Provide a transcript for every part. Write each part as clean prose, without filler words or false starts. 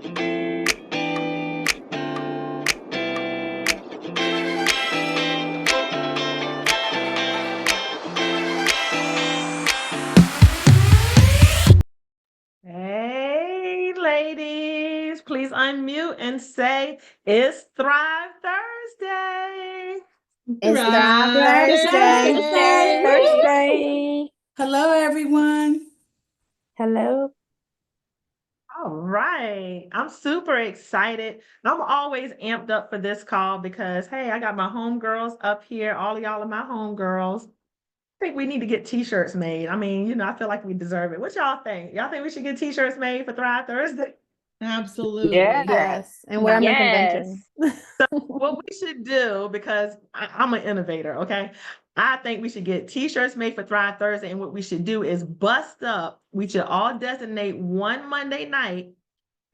Hey, ladies, please unmute and say it's Thrive Thursday. It's Thrive Thursday. Thursday. Thursday. Hello, everyone. Hello. All right. I'm super excited. I'm always amped up for this call because, hey, I got my homegirls up here. All of y'all are my homegirls. I think we need to get t-shirts made. I mean, I feel like we deserve it. What y'all think? Y'all think we should get t-shirts made for Thrive Thursday? Absolutely. Yes. And wear them at convention. What we should do, because I'm an innovator, okay? I think we should get t-shirts made for Thrive Thursday. And what we should do is bust up. We should all designate one Monday night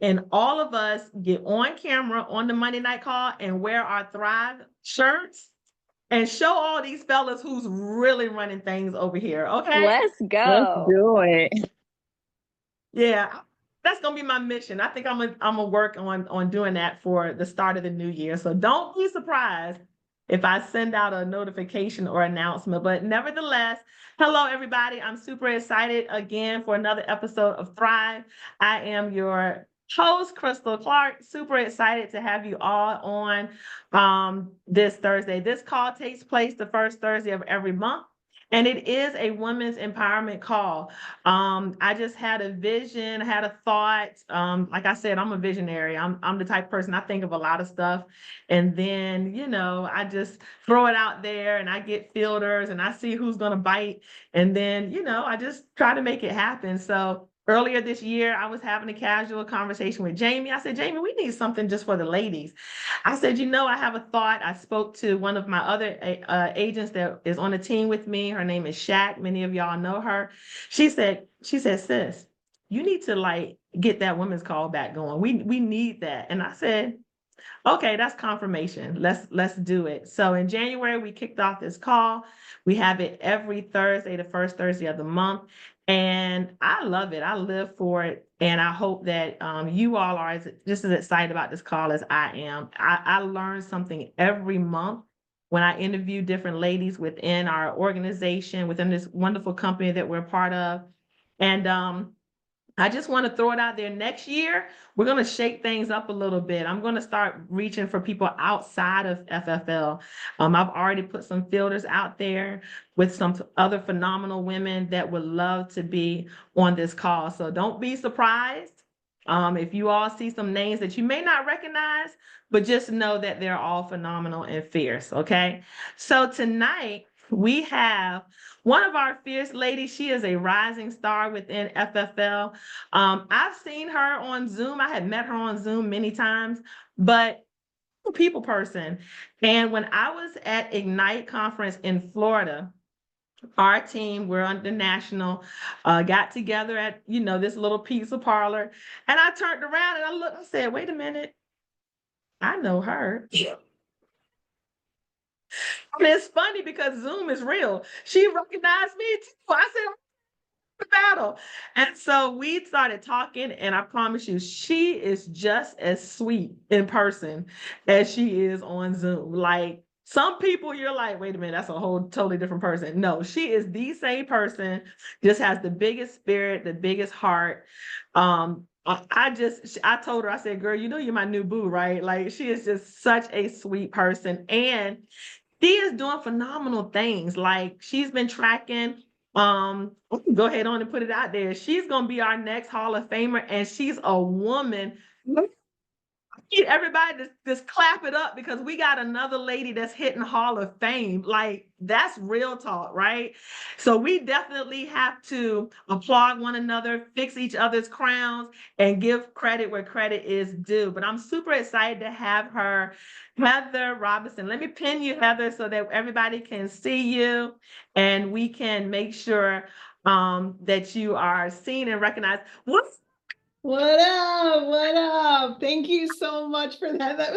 and all of us get on camera on the Monday night call and wear our Thrive shirts and show all these fellas who's really running things over here, okay? Let's go. Let's do it. Yeah, that's gonna be my mission. I think I'm gonna work on doing that for the start of the new year. So don't be surprised if I send out a notification or announcement. But nevertheless, hello everybody. I'm super excited again for another episode of Thrive. I am your host, Crystal Clark. Super excited to have you all on this Thursday. This call takes place the first Thursday of every month. And it is a women's empowerment call. I just had a vision, had a thought. Like I said, I'm a visionary. I'm the type of person, I think of a lot of stuff. And then, I just throw it out there and I get filters and I see who's going to bite. And then, I just try to make it happen. So earlier this year, I was having a casual conversation with Jamie. I said, Jamie, we need something just for the ladies. I said, I have a thought. I spoke to one of my other agents that is on the team with me. Her name is Shaq. Many of y'all know her. She said, sis, you need to get that women's call back going. We need that. And I said, okay, that's confirmation. Let's do it. So in January, we kicked off this call. We have it every Thursday, the first Thursday of the month. And I love it. I live for it. And I hope that you all are just as excited about this call as I am. I learn something every month when I interview different ladies within our organization, within this wonderful company that we're part of. And I just want to throw it out there. Next year, we're going to shake things up a little bit. I'm going to start reaching for people outside of FFL. I've already put some filters out there with some other phenomenal women that would love to be on this call. So don't be surprised if you all see some names that you may not recognize, but just know that they're all phenomenal and fierce, okay? So tonight, we have one of our fierce ladies. She is a rising star within FFL. I've seen her on Zoom. I had met her on Zoom many times, but I'm a people person. And when I was at Ignite conference in Florida, our team, we're on the national, got together at, this little pizza parlor. And I turned around and I looked, I said, wait a minute, I know her. And it's funny because Zoom is real. She recognized me too. I said, the battle. And so we started talking, and I promise you, she is just as sweet in person as she is on Zoom. Like some people, you're like, wait a minute, that's a whole totally different person. No, she is the same person, just has the biggest spirit, the biggest heart. I told her, I said, girl, you're my new boo, right? Like she is just such a sweet person. And she is doing phenomenal things. Like she's been tracking. Go ahead on and put it out there. She's gonna be our next Hall of Famer, and she's a woman. Need everybody to just clap it up because we got another lady that's hitting Hall of Fame. Like that's real talk, right? So we definitely have to applaud one another, fix each other's crowns, and give credit where credit is due. But I'm super excited to have her, Heather Robertson. Let me pin you, Heather, so that everybody can see you and we can make sure that you are seen and recognized. What up? What up? Thank you so much for that. That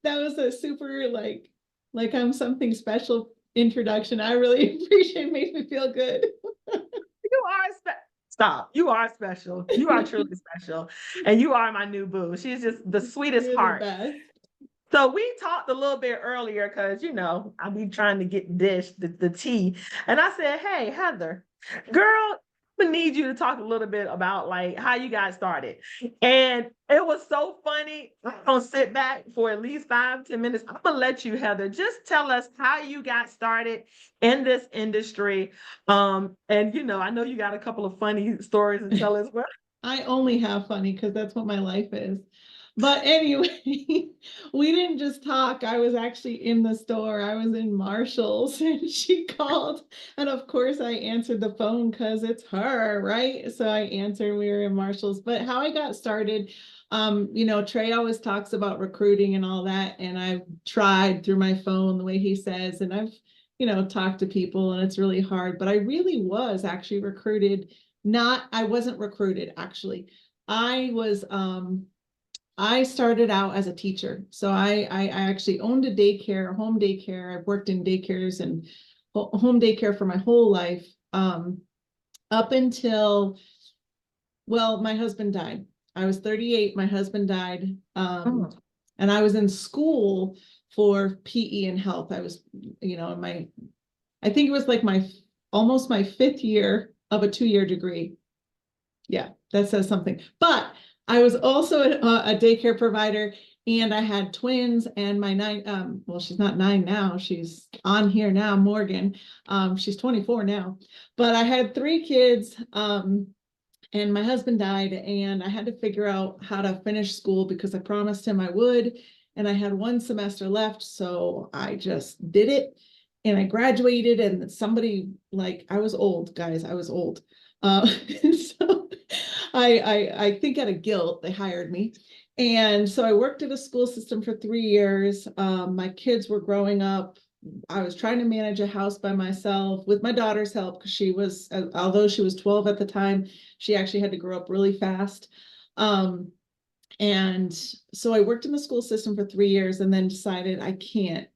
was a super like I'm something special introduction. I really appreciate it. Makes me feel good. You are Stop. You are special. You are truly special. And you are my new boo. She's just the sweetest You're the heart. best. So we talked a little bit earlier because, I be trying to get the tea. And I said, hey, Heather, girl, I need you to talk a little bit about like how you got started. And it was so funny. I'm gonna sit back for at least 5-10 minutes. I'm gonna let you, Heather, just tell us how you got started in this industry. And I know you got a couple of funny stories to tell as well. I only have funny because that's what my life is. But anyway, we didn't just talk. I was actually in the store. I was in Marshall's and she called. And of course, I answered the phone because it's her, right? So I answered, we were in Marshall's. But how I got started, Trey always talks about recruiting and all that. And I've tried through my phone the way he says, and I've, talked to people and it's really hard. But I really was actually recruited. I wasn't recruited, actually. I started out as a teacher. So I actually owned a daycare, home daycare. I've worked in daycares and home daycare for my whole life, up until, my husband died. I was 38, my husband died. And I was in school for PE and health. I was, I think it was like almost my 5th year of a 2-year degree. Yeah, that says something. But I was also a daycare provider, and I had twins, and my 9, she's not 9 now, she's on here now, Morgan. She's 24 now, but I had 3 kids, and my husband died, and I had to figure out how to finish school because I promised him I would, and I had 1 semester left, so I just did it, and I graduated, and somebody, I was old, guys, I was old. So I think out of guilt, they hired me. And so I worked at a school system for 3 years. My kids were growing up. I was trying to manage a house by myself with my daughter's help because she was, although she was 12 at the time, she actually had to grow up really fast. And so I worked in the school system for 3 years and then decided I can't.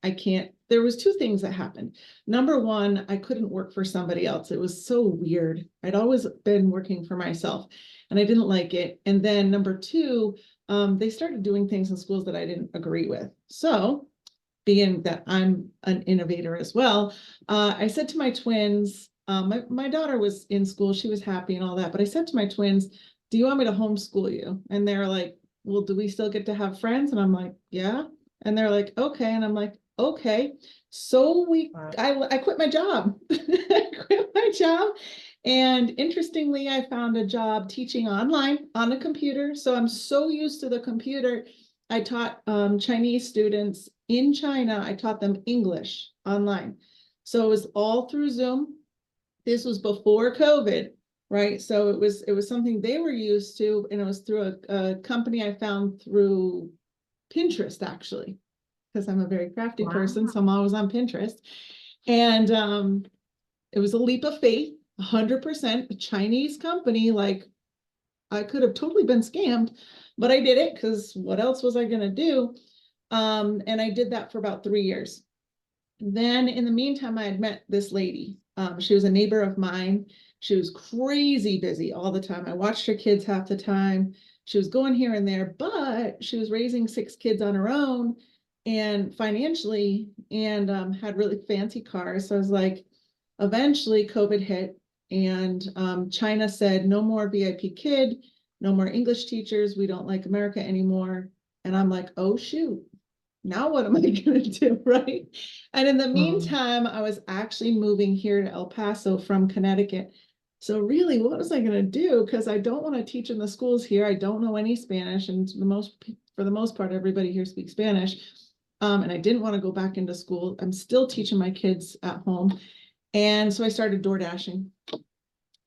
There was 2 things that happened. Number one, I couldn't work for somebody else. It was so weird. I'd always been working for myself and I didn't like it. And then number 2, they started doing things in schools that I didn't agree with. So being that I'm an innovator as well, I said to my twins, my daughter was in school, she was happy and all that, but I said to my twins, do you want me to homeschool you? And they're like, well, do we still get to have friends? And I'm like, yeah. And they're like, okay. And I'm like, okay. So I quit my job. I quit my job. And interestingly, I found a job teaching online on a computer. So I'm so used to the computer. I taught Chinese students in China. I taught them English online. So it was all through Zoom. This was before COVID. Right. So it was something they were used to, and it was through a company I found through Pinterest, actually, because I'm a very crafty person. So I'm always on Pinterest. And it was a leap of faith, 100%, a Chinese company. Like I could have totally been scammed, but I did it because what else was I going to do? And I did that for about 3 years. Then in the meantime, I had met this lady. She was a neighbor of mine. She was crazy busy all the time. I watched her kids half the time. She was going here and there, but she was raising 6 kids on her own and financially, and had really fancy cars. So I was like, eventually COVID hit, and China said, no more VIP kid, no more English teachers. We don't like America anymore. And I'm like, oh, shoot. Now what am I going to do, right? And in the meantime, I was actually moving here to El Paso from Connecticut. So really, what was I going to do? Because I don't want to teach in the schools here. I don't know any Spanish, and for the most part, everybody here speaks Spanish. And I didn't want to go back into school. I'm still teaching my kids at home. And so I started door dashing.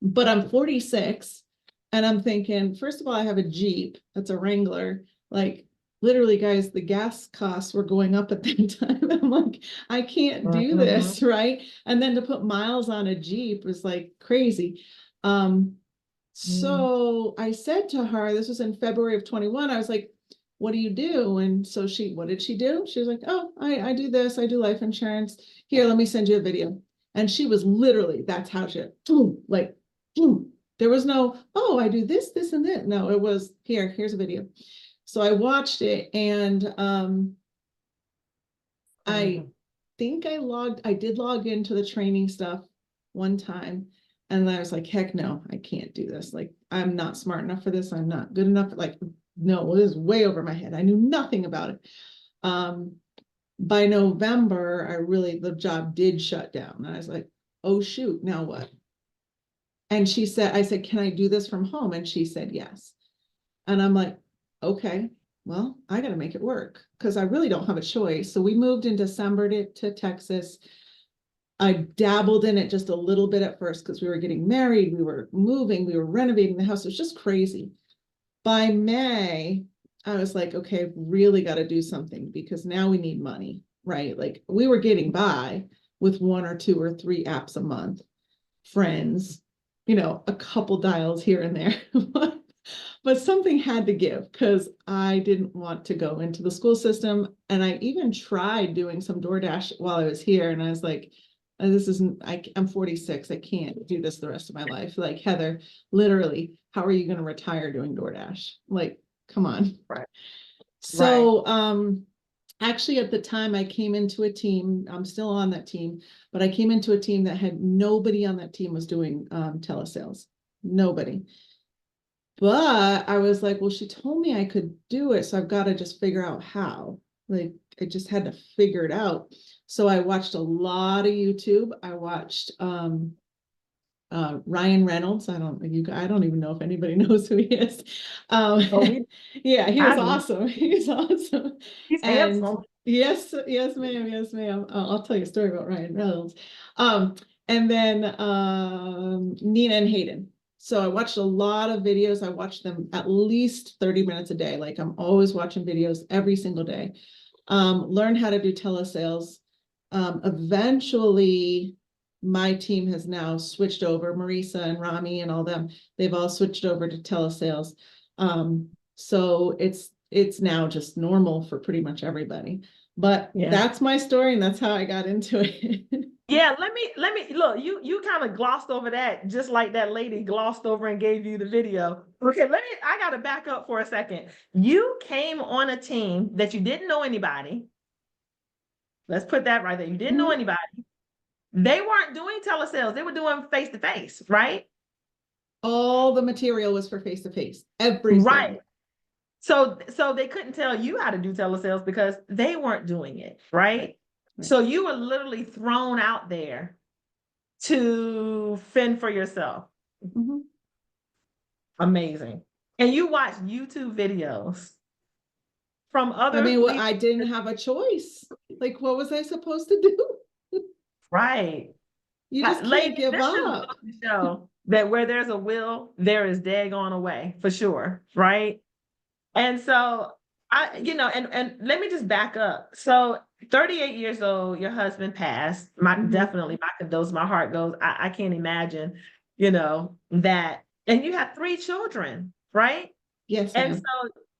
But I'm 46, and I'm thinking, first of all, I have a Jeep. That's a Wrangler. Like, literally, guys, the gas costs were going up at that time. I'm like, I can't do this, right? And then to put miles on a Jeep was like crazy. So I said to her, this was in February of 21, I was like, what do you do? And so what did she do? She was like, oh, I do this. I do life insurance. Here, let me send you a video. And she was literally, that's how she, boom, like, boom. There was no, oh, I do this, this, and that. No, it was here's a video. So I watched it, and I think I did log into the training stuff one time, and I was like, heck no, I can't do this. Like, I'm not smart enough for this. I'm not good enough. Like, no, this is way over my head. I knew nothing about it. By November, the job did shut down. And I was like, oh shoot, now what? And I said, can I do this from home? And she said, yes. And I'm like, okay, well, I got to make it work because I really don't have a choice. So we moved in December to Texas. I dabbled in it just a little bit at first because we were getting married, we were moving, we were renovating the house. It was just crazy. By May, I was like, okay, I've really got to do something because now we need money, right? Like we were getting by with 1 or 2 or 3 apps a month, friends, a couple dials here and there. But something had to give because I didn't want to go into the school system. And I even tried doing some DoorDash while I was here. And I was like, I'm 46. I can't do this the rest of my life. Like, Heather, literally, how are you going to retire doing DoorDash? Like, come on. Right. So, actually at the time I came into a team, I'm still on that team, but I came into a team that had nobody on that team was doing telesales. Nobody. But I was like, well, she told me I could do it. So I've got to just figure out how. Like, I just had to figure it out. So I watched a lot of YouTube. I watched Ryan Reynolds. I don't even know if anybody knows who he is. Yeah, he was awesome. He's awesome. He's And handsome. yes, ma'am. Yes, ma'am. I'll tell you a story about Ryan Reynolds. And then Nina and Hayden. So I watched a lot of videos. I watched them at least 30 minutes a day. Like I'm always watching videos every single day. Learn how to do telesales. Eventually, my team has now switched over. Marisa and Rami and all them, they've all switched over to telesales. So it's now just normal for pretty much everybody. But that's my story, and that's how I got into it. Yeah, let me look, you kind of glossed over that, just like that lady glossed over and gave you the video. Okay, I gotta back up for a second. You came on a team that you didn't know anybody. Let's put that right there. You didn't know anybody. They weren't doing telesales, they were doing face-to-face, right? All the material was for face-to-face, everything. Right. So they couldn't tell you how to do telesales because they weren't doing it, right? So you were literally thrown out there to fend for yourself. Amazing. And you watch YouTube videos from other. I mean, I didn't have a choice. Like, what was I supposed to do? Right. You just can't give up. Show that where there's a will, there is daggone a way, for sure. Right. And so and let me just back up. So 38 years old, your husband passed. Definitely my condolences, my heart goes. I can't imagine, that. And you have 3 children, right? Yes. And so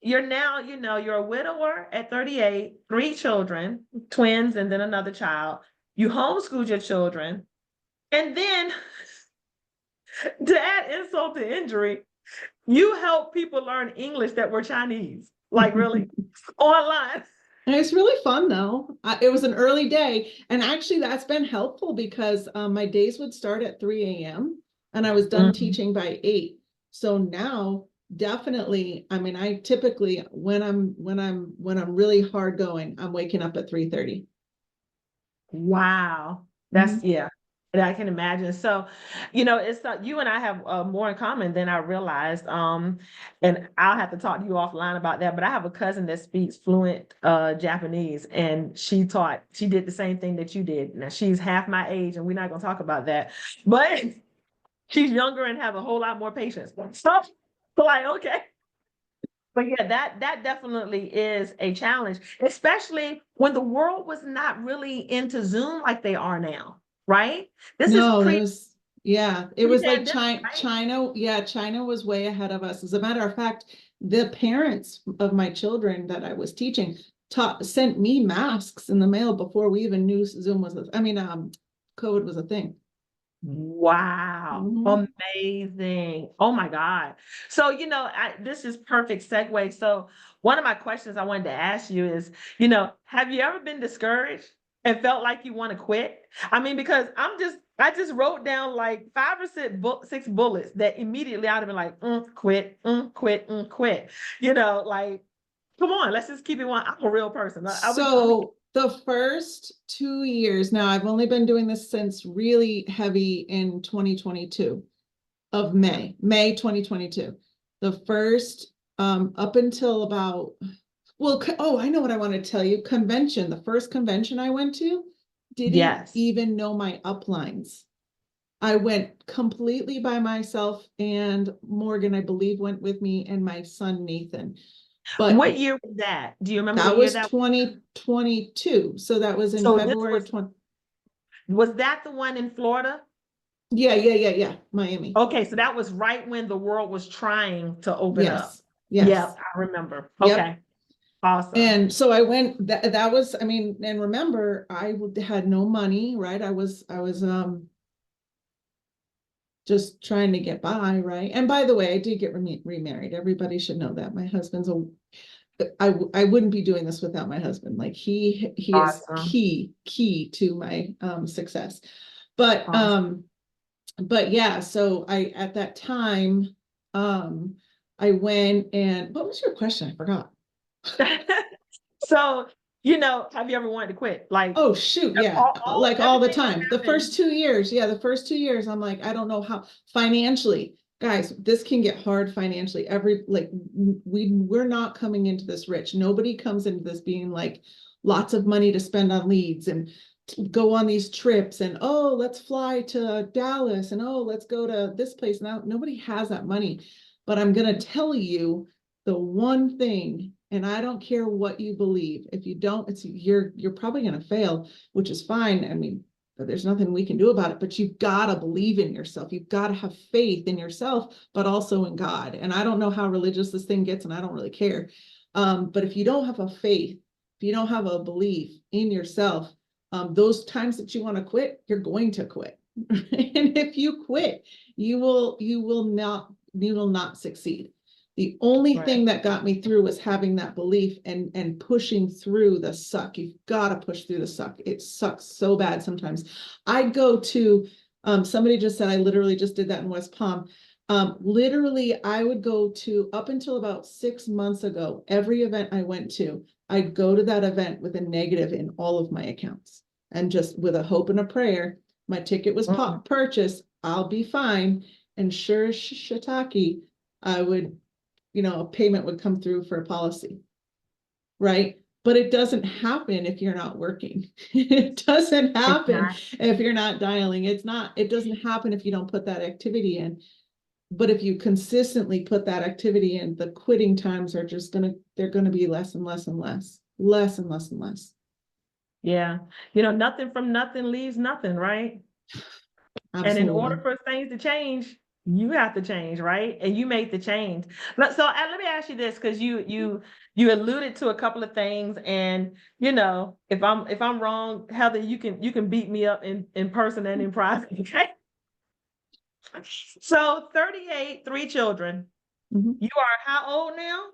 you're now, you're a widower at 38, 3 children, twins, and then another child. You homeschooled your children. And then to add insult to injury, you help people learn English that were Chinese, like really online. And it's really fun though. It was an early day. And actually that's been helpful because my days would start at 3 a.m. and I was done teaching by 8. So now definitely, I mean, I typically, when I'm really hard going, I'm waking up at 3:30. Wow. That's, I can imagine. So, it's you and I have more in common than I realized. And I'll have to talk to you offline about that. But I have a cousin that speaks fluent Japanese, and she did the same thing that you did. Now she's half my age, and we're not going to talk about that. But she's younger and have a whole lot more patience. So, like, okay. But yeah, that definitely is a challenge, especially when the world was not really into Zoom like they are now. Right? It was like China. Yeah, China was way ahead of us. As a matter of fact, the parents of my children that I was teaching sent me masks in the mail before we even knew Zoom was COVID was a thing. Wow. Mhm. Amazing. Oh my God. So, this is perfect segue. So one of my questions I wanted to ask you is, have you ever been discouraged and felt like you want to quit? I mean, because I just wrote down like 5 or 6 bullets that immediately I'd have been like, quit, quit, quit. Like, come on, let's just keep it one. I'm a real person. So the first 2 years, now I've only been doing this since really heavy in 2022 of May 2022. The first, up until about, well, I know what I want to tell you. Convention, the first convention I went to, didn't Yes. even know my uplines. I went completely by myself, and Morgan, I believe, went with me, and my son Nathan. But What year was that? Do you remember that what year was that? 2022. So that was in So this February was 20. was that the one in Florida? Yeah. Miami. Okay, so that was right when the world was trying to open up. Yes. Yes. Yep, I remember. Yep. Okay, awesome. And so I went, that was, I mean, and remember, had no money, right? I was just trying to get by, right? And by the way, I did get remarried. Everybody should know that. My husband's I wouldn't be doing this without my husband. Like he is Awesome. key to my success. But Awesome. but yeah, so at that time, I went, and what was your question? I forgot. So, have you ever wanted to quit? Like, Oh shoot, yeah, like all the everything that time. The happened. first 2 years, yeah, the first 2 years, I'm like, I don't know how financially, guys, this can get hard financially. We're not coming into this rich. Nobody comes into this being like lots of money to spend on leads and go on these trips, and oh, let's fly to Dallas, and oh, let's go to this place. Now, nobody has that money. But I'm gonna tell you the one thing, and I don't care what you believe. If you don't, you're probably gonna fail, which is fine. I mean, but there's nothing we can do about it. But you've got to believe in yourself. You've got to have faith in yourself, but also in God. And I don't know how religious this thing gets, and I don't really care. But if you don't have a faith, if you don't have a belief in yourself, those times that you want to quit, you're going to quit. And if you quit, you will not succeed. The only Right. thing that got me through was having that belief and pushing through the suck. You've got to push through the suck. It sucks so bad sometimes. I'd go to, somebody just said, I literally just did that in West Palm. Literally, I would go to, up until about 6 months ago, every event I went to, I'd go to that event with a negative in all of my accounts. And just with a hope and a prayer, my ticket was purchased, I'll be fine. And sure as shiitake, I would, a payment would come through for a policy, right? But it doesn't happen if you're not working. It doesn't happen if you're not dialing. It doesn't happen if you don't put that activity in. But if you consistently put that activity in, the quitting times are they're gonna be less and less and less, less and less and less. Yeah. Nothing from nothing leaves nothing, right? And in order Absolutely. for things to change, you have to change, right? And you made the change. So let me ask you this, because you alluded to a couple of things, and if I'm wrong, Heather, you can beat me up in person and in private. Okay. So 38, 3 children. Mhm. You are how old now?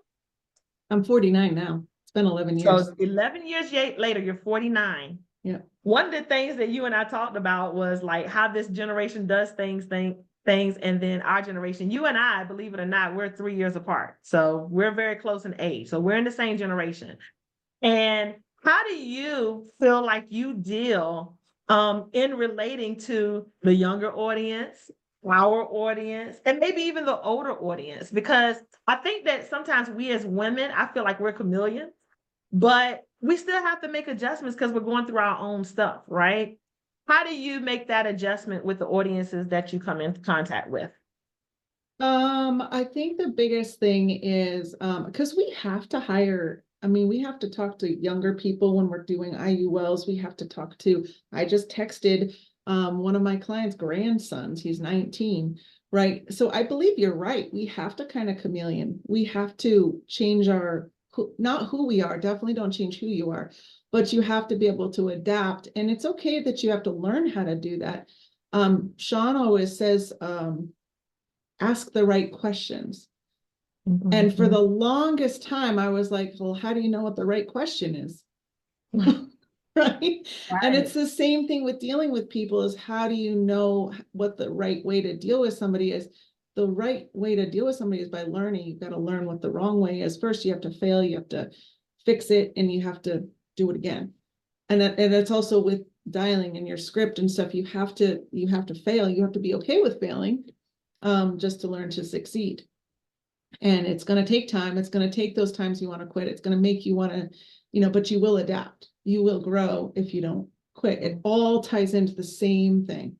I'm 49 now. It's been 11 years. So 11 years later, you're 49. Yeah. One of the things that you and I talked about was like how this generation does things, and then our generation, you and I, believe it or not, we're 3 years apart. So we're very close in age. So we're in the same generation. And how do you feel like you deal in relating to the younger audience, our audience, and maybe even the older audience? Because I think that sometimes we as women, I feel like we're chameleons, but we still have to make adjustments because we're going through our own stuff, right? How do you make that adjustment with the audiences that you come in contact with? I think the biggest thing is, because we have to hire, I mean, we have to talk to younger people when we're doing IULs. We have to talk to, I just texted one of my clients' grandsons, he's 19, right? So I believe you're right. We have to kind of chameleon. We have to change not who we are, definitely don't change who you are, but you have to be able to adapt. And it's okay that you have to learn how to do that. Sean always says, ask the right questions. And for the longest time, I was like, well, how do you know what the right question is? Right? And it's the same thing with dealing with people, is how do you know what the right way to deal with somebody is? The right way to deal with somebody is by learning. You've got to learn what the wrong way is. First, you have to fail, you have to fix it, and you have to do it again. And that's also with dialing in your script and stuff. You have to fail. You have to be okay with failing, just to learn to succeed. And it's going to take time. It's going to take those times you want to quit. It's going to make you want to, but you will adapt. You will grow if you don't quit. It all ties into the same thing.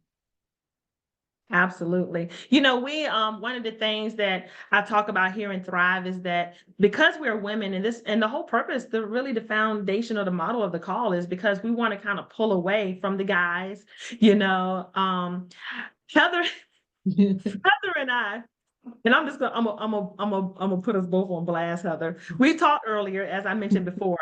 Absolutely. We one of the things that I talk about here in Thrive is that because we're women, and the whole purpose, the foundation or the model of the call is because we want to kind of pull away from the guys. Heather and I, and I'm gonna put us both on blast, Heather. We talked earlier, as I mentioned before.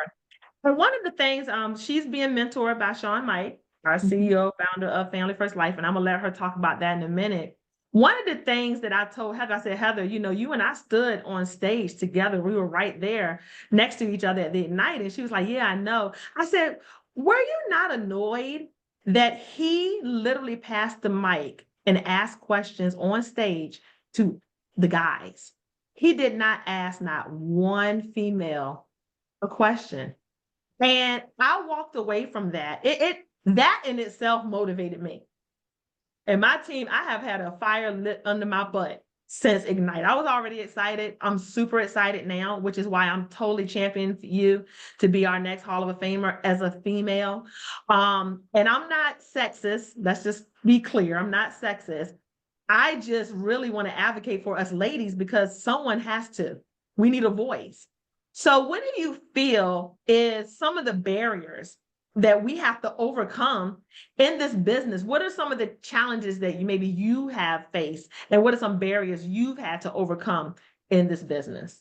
And one of the things, she's being mentored by Sean Mike, our CEO, founder of Family First Life, and I'm gonna let her talk about that in a minute. One of the things that I told Heather, I said, Heather, you and I stood on stage together. We were right there next to each other at the Ignite. And she was like, yeah, I know. I said, were you not annoyed that he literally passed the mic and asked questions on stage to the guys? He did not ask not one female a question. And I walked away from that. That in itself motivated me. And my team, I have had a fire lit under my butt since Ignite. I was already excited. I'm super excited now, which is why I'm totally championing you to be our next Hall of Famer as a female. And I'm not sexist. Let's just be clear. I'm not sexist. I just really want to advocate for us ladies because someone has to. We need a voice. So what do you feel is some of the barriers that we have to overcome in this business? What are some of the challenges that maybe you have faced? And what are some barriers you've had to overcome in this business?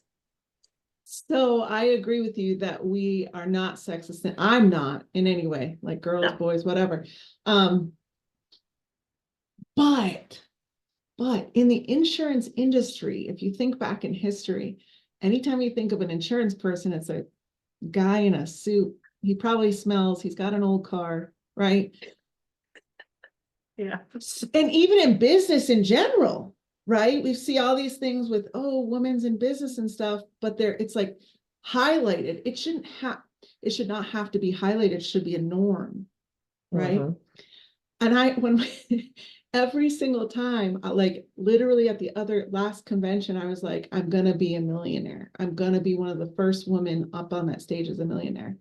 So I agree with you that we are not sexist. And I'm not in any way, like girls, boys, whatever. But in the insurance industry, if you think back in history, anytime you think of an insurance person, it's a guy in a suit. He probably smells, he's got an old car, right? Yeah. And even in business in general, right? We see all these things with, women's in business and stuff, but it's like highlighted. It should not have to be highlighted. It should be a norm, right? And every single time, like literally at the last convention, I was like, I'm going to be a millionaire. I'm going to be one of the first women up on that stage as a millionaire.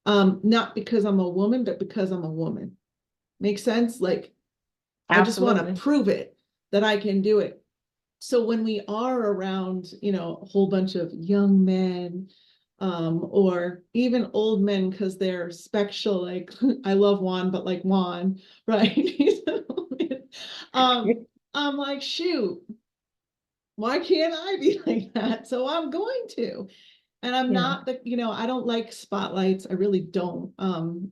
Not because I'm a woman, but because I'm a woman. Make sense? Like, absolutely. I just want to prove it that I can do it. So when we are around, a whole bunch of young men, or even old men, because they're special, like I love Juan, but like Juan, right? I'm like, shoot, why can't I be like that? So I'm going to. And I'm not I don't like spotlights. I really don't. I'm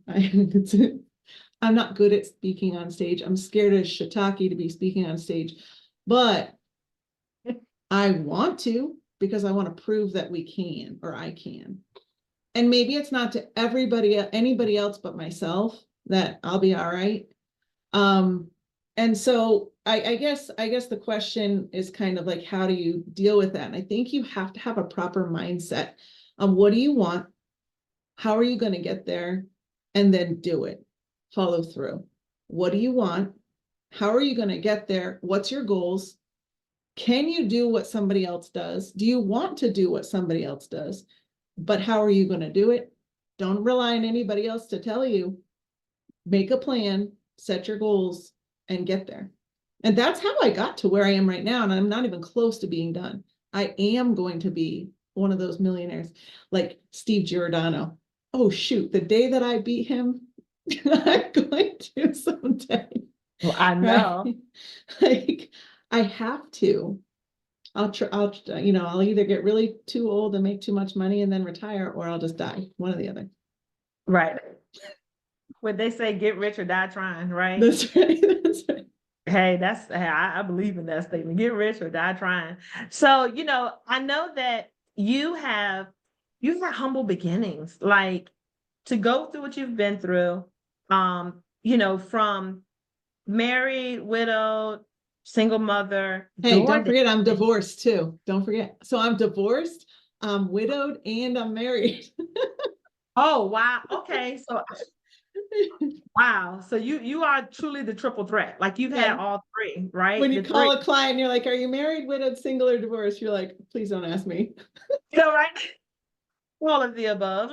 not good at speaking on stage. I'm scared as shiitake to be speaking on stage, but I want to, because I want to prove that we can, or I can. And maybe it's not to anybody else but myself, that I'll be all right. And so I guess the question is kind of like, how do you deal with that? And I think you have to have a proper mindset on what do you want? How are you going to get there? And then do it. Follow through. What do you want? How are you going to get there? What's your goals? Can you do what somebody else does? Do you want to do what somebody else does? But how are you going to do it? Don't rely on anybody else to tell you. Make a plan, set your goals, and get there. And that's how I got to where I am right now. And I'm not even close to being done. I am going to be one of those millionaires like Steve Giordano. Oh, shoot. The day that I beat him, I'm going to someday. Well, I know. Right? Like, I have to. I'll either get really too old and make too much money and then retire, or I'll just die. One or the other. Right. what they say, get rich or die trying, right? That's right. That's right. Hey, I believe in that statement. Get rich or die trying. So, I know that you've had humble beginnings, like to go through what you've been through, from married, widowed, single mother. Hey, don't forget I'm divorced too. Don't forget. So I'm divorced, I'm widowed, and I'm married. Oh, wow. Okay. So wow. So you are truly the triple threat. Like you've had all three, right? When you The call three. a client, you're like, are you married, widowed, single, or divorced? You're like, please don't ask me. Right? All of the above.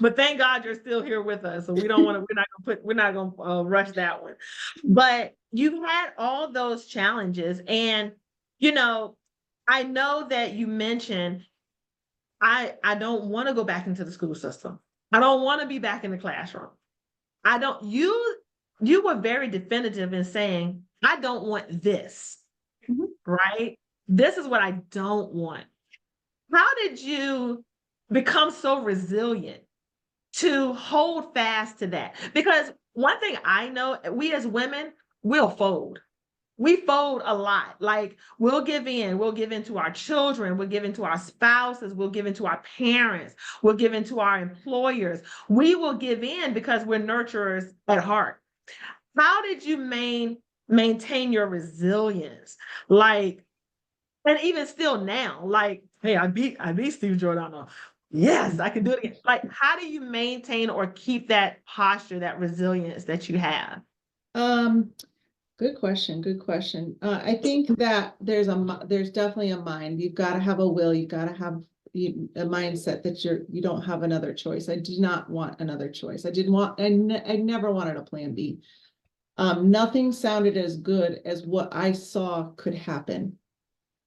But thank God you're still here with us. So we're not gonna rush that one. But you've had all those challenges. And I know that you mentioned I don't want to go back into the school system. I don't want to be back in the classroom. I don't you were very definitive in saying, I don't want this, right? This is what I don't want. How did you become so resilient to hold fast to that? Because one thing I know, we as women, we'll fold. We fold a lot. Like we'll give in to our children, we'll give in to our spouses, we'll give in to our parents, we'll give in to our employers. We will give in because we're nurturers at heart. How did you maintain your resilience? Like, and even still now, like, hey, I beat Steve Giordano. Yes, I can do it again. Like, how do you maintain or keep that posture, that resilience that you have? Good question. Good question. I think that there's definitely a mind. You've got to have a will. You've got to have a mindset that you don't have another choice. I do not want another choice. I never wanted a plan B. Nothing sounded as good as what I saw could happen.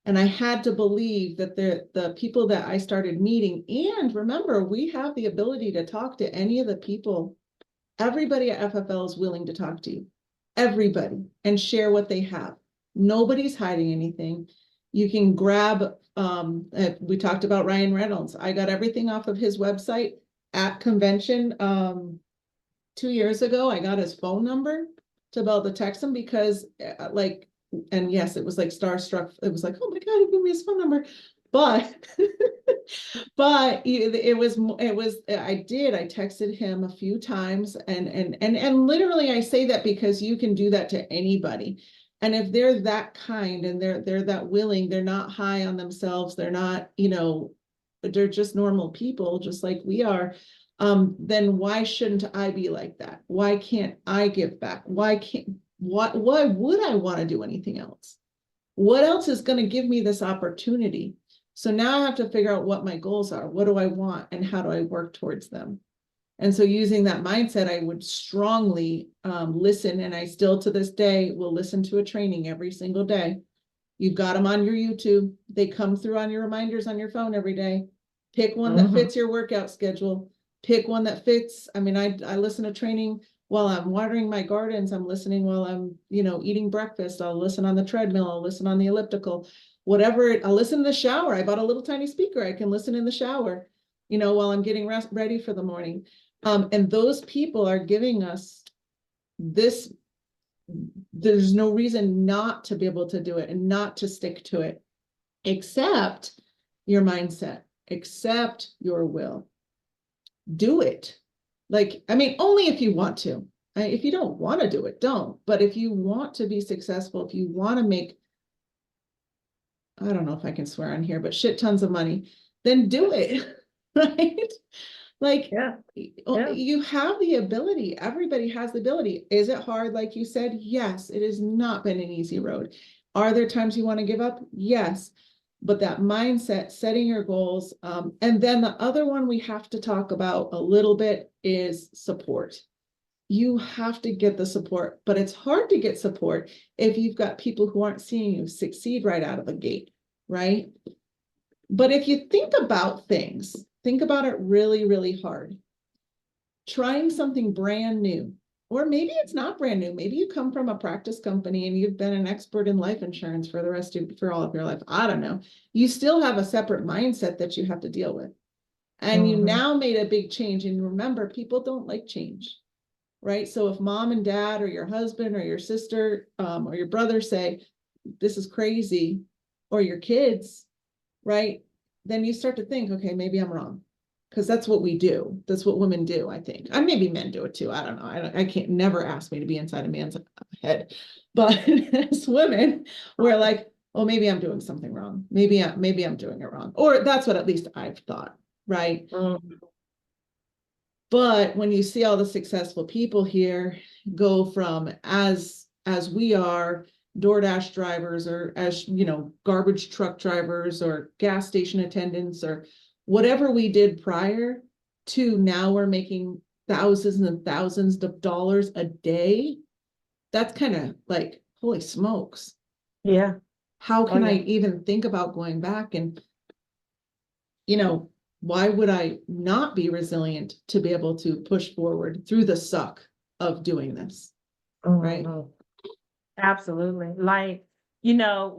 And I had to believe that the people that I started meeting, and remember, we have the ability to talk to any of the people. Everybody at FFL is willing to talk to you. Everybody, and share what they have. Nobody's hiding anything. You can grab, we talked about Ryan Reynolds. I got everything off of his website at convention 2 years ago. I got his phone number to be able to text him because and yes, it was like starstruck. It was like, oh my God, he gave me his phone number. But but I texted him a few times and literally I say that because you can do that to anybody. And if they're that kind and they're that willing, they're not high on themselves, they're not, they're just normal people, just like we are. Then why shouldn't I be like that? Why can't I give back? Why would I want to do anything else? What else is going to give me this opportunity? So now I have to figure out what my goals are. What do I want and how do I work towards them? And so using that mindset, I would strongly listen. And I still to this day will listen to a training every single day. You've got them on your YouTube. They come through on your reminders on your phone every day. Pick one that fits your workout schedule. Pick one that fits. I mean, I listen to training while I'm watering my gardens. I'm listening while I'm, eating breakfast. I'll listen on the treadmill. I'll listen on the elliptical. Whatever, I'll listen in the shower. I bought a little tiny speaker. I can listen in the shower, while I'm getting ready for the morning. And those people are giving us this. There's no reason not to be able to do it and not to stick to it, except your mindset, except your will. Do it. Only if you want to. If you don't want to do it, don't. But if you want to be successful, if you want to make, I don't know if I can swear on here, but shit tons of money, then do it, right? You have the ability. Everybody has the ability. Is it hard? Like you said, yes, it has not been an easy road. Are there times you want to give up? Yes. But that mindset, setting your goals. And then the other one we have to talk about a little bit is support. You have to get the support, but it's hard to get support if you've got people who aren't seeing you succeed right out of the gate, right? But if you think about things, think about it really, really hard. Trying something brand new, or maybe it's not brand new. Maybe you come from a practice company and you've been an expert in life insurance for all of your life. I don't know. You still have a separate mindset that you have to deal with. And you now made a big change. And remember, people don't like change, right? So if mom and dad or your husband or your sister or your brother say, this is crazy, or your kids, right? Then you start to think, okay, maybe I'm wrong. Because that's what we do. That's what women do, I think. And maybe men do it too. I don't know. I can't, never ask me to be inside a man's head. But as women, we're like, oh, maybe I'm doing something wrong. Maybe I'm doing it wrong. Or that's what at least I've thought, right? But when you see all the successful people here go from as we are DoorDash drivers, or as, you know, garbage truck drivers or gas station attendants or whatever we did prior to now we're making thousands and thousands of dollars a day, that's kind of like, holy smokes. Yeah. How can I even think about going back? And, you know, why would I not be resilient to be able to push forward through the suck of doing this? Right. Absolutely. Like, you know,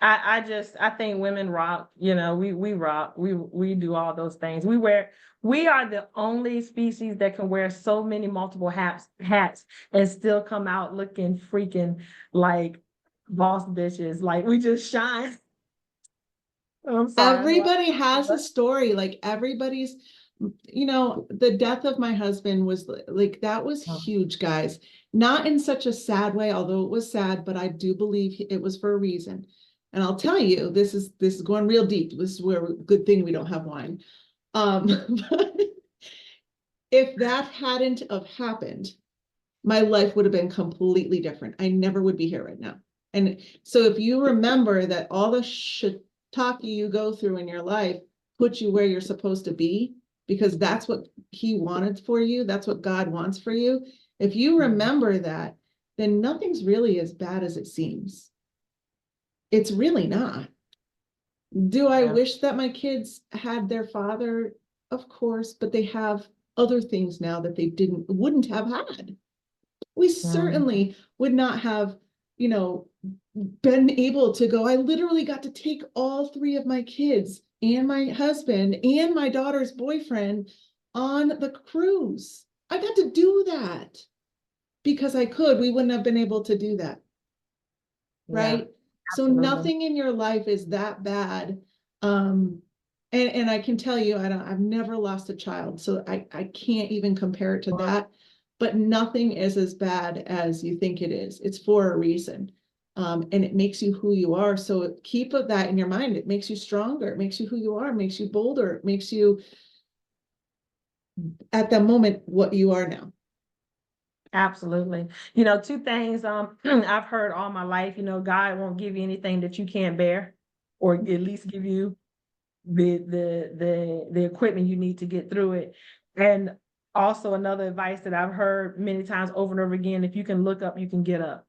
I think women rock, you know, we rock, we do all those things. We are the only species that can wear so many multiple hats and still come out looking freaking like boss bitches. Like we just shine. I'm sorry. Everybody has a story. Like everybody's, you know, the death of my husband was like, that was huge, guys. Not in such a sad way, although it was sad, but I do believe it was for a reason. And I'll tell you, this is going real deep. This is where good thing we don't have wine. But if that hadn't have happened, my life would have been completely different. I never would be here right now. And so if you remember that all the shiitake you go through in your life put you where you're supposed to be, because that's what he wanted for you. That's what God wants for you. If you remember that, then nothing's really as bad as it seems. It's really not. Do I wish that my kids had their father? Of course, but they have other things now that they wouldn't have had. We certainly would not have, you know, been able to go. I literally got to take all three of my kids and my husband and my daughter's boyfriend on the cruise. I got to do that because I could. We wouldn't have been able to do that. Right? So nothing in your life is that bad. And I can tell you, I've never lost a child, so I can't even compare it to that. But nothing is as bad as you think it is. It's for a reason. And it makes you who you are. So keep that in your mind. It makes you stronger. It makes you who you are. It makes you bolder. It makes you, at the moment, what you are now. Absolutely. You know, two things I've heard all my life, you know, God won't give you anything that you can't bear, or at least give you the equipment you need to get through it. And also another advice that I've heard many times over and over again, if you can look up, you can get up.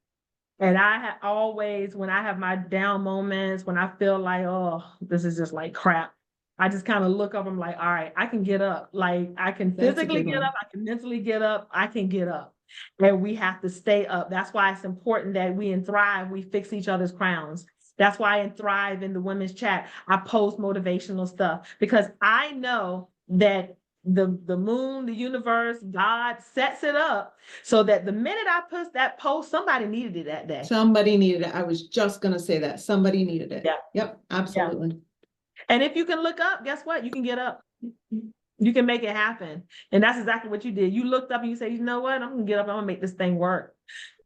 And I always, when I have my down moments, when I feel like, oh, this is just like crap, I just kind of look up. I'm like, all right, I can get up. Like I can physically get up. I can mentally get up. I can get up. And we have to stay up. That's why it's important that we in Thrive, we fix each other's crowns. That's why in Thrive, in the women's chat, I post motivational stuff, because I know that the moon, the universe, God sets it up so that the minute I post that post, somebody needed it that day. Somebody needed it. I was just going to say that. Somebody needed it. Yeah. Yep, absolutely. Yeah. And if you can look up, guess what? You can get up. You can make it happen. And that's exactly what you did. You looked up and you said, you know what? I'm going to get up. I'm going to make this thing work.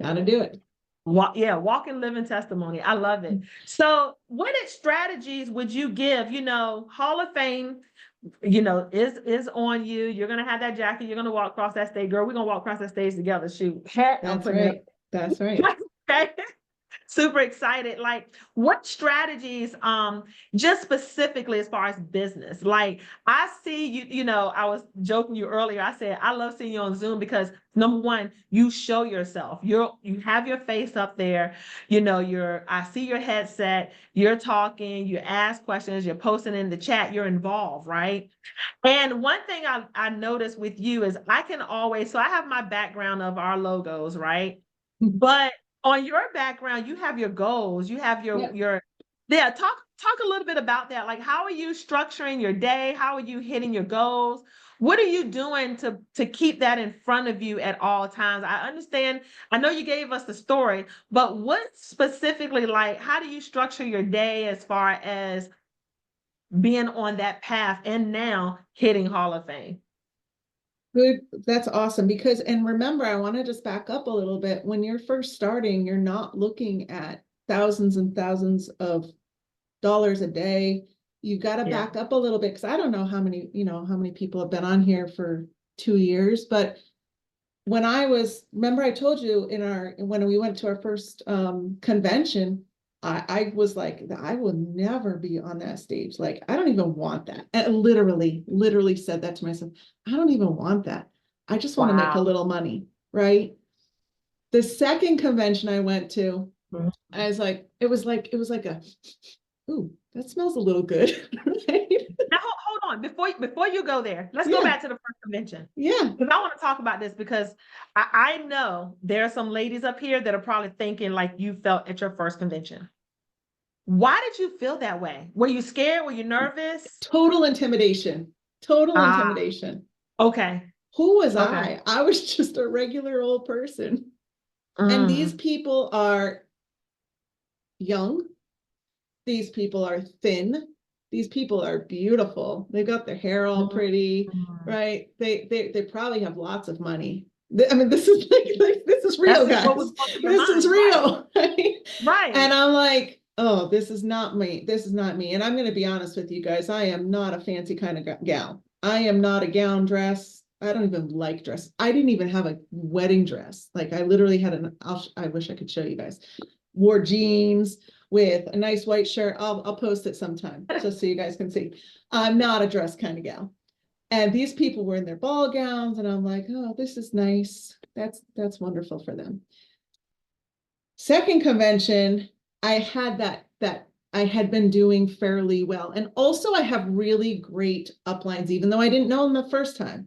Gotta do it. Walk and live in testimony. I love it. So what strategies would you give? You know, Hall of Fame, you know, is on you. You're going to have that jacket. You're going to walk across that stage. Girl, we're going to walk across that stage together. Shoot. That's right. That's right. Okay. Super excited. Like, what strategies, just specifically as far as business? Like, I see you, you know, I was joking you earlier. I said, I love seeing you on Zoom because number one, you show yourself. You have your face up there. You know, I see your headset, you're talking, you ask questions, you're posting in the chat, you're involved, right? And one thing I noticed with you is I can always, so I have my background of our logos, right? But on your background, you have your goals, you have your Yeah, talk a little bit about that. Like, how are you structuring your day? How are you hitting your goals? What are you doing to keep that in front of you at all times? I understand, I know you gave us the story, but what specifically, like, how do you structure your day as far as being on that path and now hitting Hall of Fame? Good. That's awesome because, and remember, I want to just back up a little bit. When you're first starting, you're not looking at thousands and thousands of dollars a day. You've got to back up a little bit because I don't know how many, how many people have been on here for 2 years, but when remember I told you when we went to our first convention, I was like, I will never be on that stage. Like, I don't even want that. And literally said that to myself. I don't even want that. I just want to make a little money, right? The second convention I went to, I was like, it was like a, ooh, that smells a little good. Right? Now, hold on. Before you go there, let's go back to the first convention. Yeah. Because I want to talk about this because I know there are some ladies up here that are probably thinking like you felt at your first convention. Why did you feel that way? Were you scared? Were you nervous? Total intimidation. Total intimidation. Okay. Who was I? I was just a regular old person. And these people are young. These people are thin. These people are beautiful. They've got their hair all pretty, right? They probably have lots of money. I mean, this is like this is real, guys. This is real. Right. And I'm like, oh, this is not me. This is not me. And I'm going to be honest with you guys. I am not a fancy kind of gal. I am not a gown dress. I don't even like dress. I didn't even have a wedding dress. Like I literally had I wish I could show you guys. Wore jeans with a nice white shirt. I'll post it sometime just so you guys can see. I'm not a dress kind of gal. And these people were in their ball gowns and I'm like, oh, this is nice. That's wonderful for them. Second convention, I had that I had been doing fairly well. And also I have really great uplines, even though I didn't know them the first time.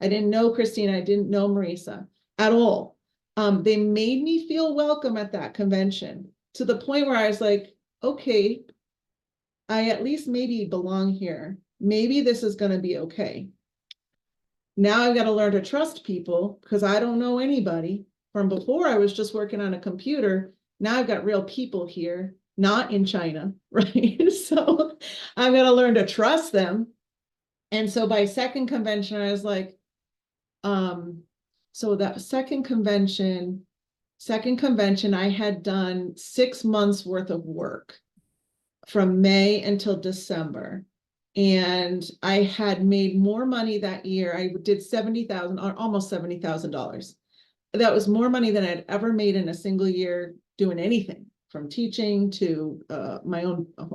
I didn't know Christina, I didn't know Marisa at all. They made me feel welcome at that convention to the point where I was like, okay, I at least maybe belong here. Maybe this is going to be okay. Now I've got to learn to trust people because I don't know anybody. From before, I was just working on a computer. Now I've got real people here, not in China, right? So I've got to learn to trust them. And so by second convention, I was like, so that second convention, I had done 6 months worth of work from May until December. And I had made more money that year. I did $70,000 or almost $70,000. That was more money than I'd ever made in a single year doing anything from teaching to my